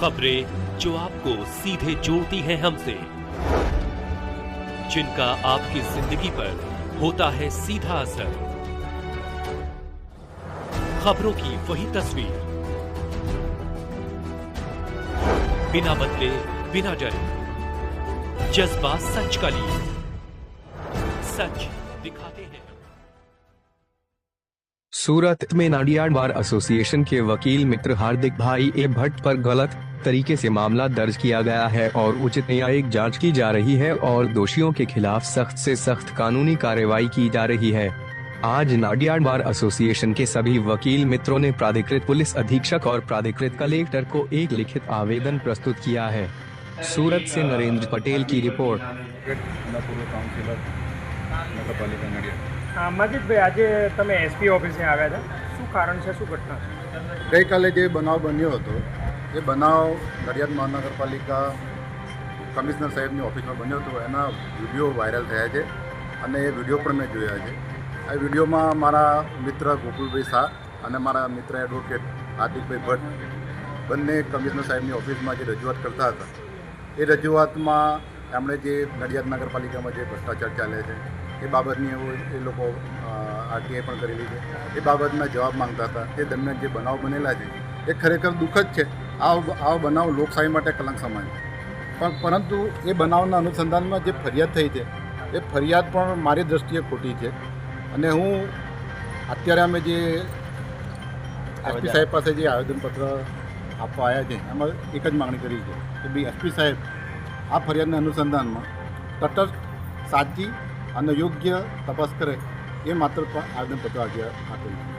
खबरें जो आपको सीधे जोड़ती हैं हमसे, जिनका आपकी जिंदगी पर होता है सीधा असर। खबरों की वही तस्वीर, बिना बदले बिना डरे, जज्बा सच का लिए, सच दिखाते हैं। सूरत में नाडियाड बार एसोसिएशन के वकील मित्र हार्दिक भाई ए भट्ट पर गलत तरीके से मामला दर्ज किया गया है और उचित न्यायिक जांच की जा रही है और दोषियों के खिलाफ सख्त से सख्त कानूनी कार्रवाई की जा रही है। आज नाडियाड बार एसोसिएशन के सभी वकील मित्रों ने प्राधिकृत पुलिस अधीक्षक और प्राधिकृत कलेक्टर को एक लिखित आवेदन प्रस्तुत किया है। सूरत से नरेंद्र पटेल की रिपोर्ट। મજીદભાઈ, આજે તમે એસપી ઓફિસે આવ્યા હતા, શું કારણ છે, શું ઘટના છે? ગઈકાલે જે બનાવ બન્યો હતો એ બનાવ નડિયાદ મહાનગરપાલિકા કમિશનર સાહેબની ઓફિસમાં બન્યો હતો। એના વિડીયો વાયરલ થયા છે અને એ વિડીયો પણ મેં જોયા છે। આ વિડીયોમાં મારા મિત્ર ગોકુલભાઈ શાહ અને મારા મિત્ર એડવોકેટ હાર્દિકભાઈ ભટ્ટ બંને કમિશનર સાહેબની ઓફિસમાં જે રજૂઆત કરતા હતા એ રજૂઆતમાં એમણે જે નડિયાદ નગરપાલિકામાં જે ભ્રષ્ટાચાર ચાલે છે એ બાબતની એ લોકો આરટીઆઈ પણ કરેલી છે, એ બાબતના જવાબ માંગતા હતા। તે દરમિયાન જે બનાવ બનેલા છે એ ખરેખર દુઃખદ છે। આ બનાવ લોકશાહી માટે કલંક સમાન છે, પણ પરંતુ એ બનાવના અનુસંધાનમાં જે ફરિયાદ થઈ છે એ ફરિયાદ પણ મારી દ્રષ્ટિએ ખોટી છે। અને હું અત્યારે અમે જે એસપી સાહેબ પાસે જે આવેદનપત્ર આપવા આવ્યા છે એમાં એક જ માગણી કરી છે કે ભાઈ એસપી સાહેબ આ ફરિયાદના અનુસંધાનમાં તટસ્થ, સાચી અને યોગ્ય તપાસ કરે એ માત્ર આવેદનપત્ર આજે આપેલું છે।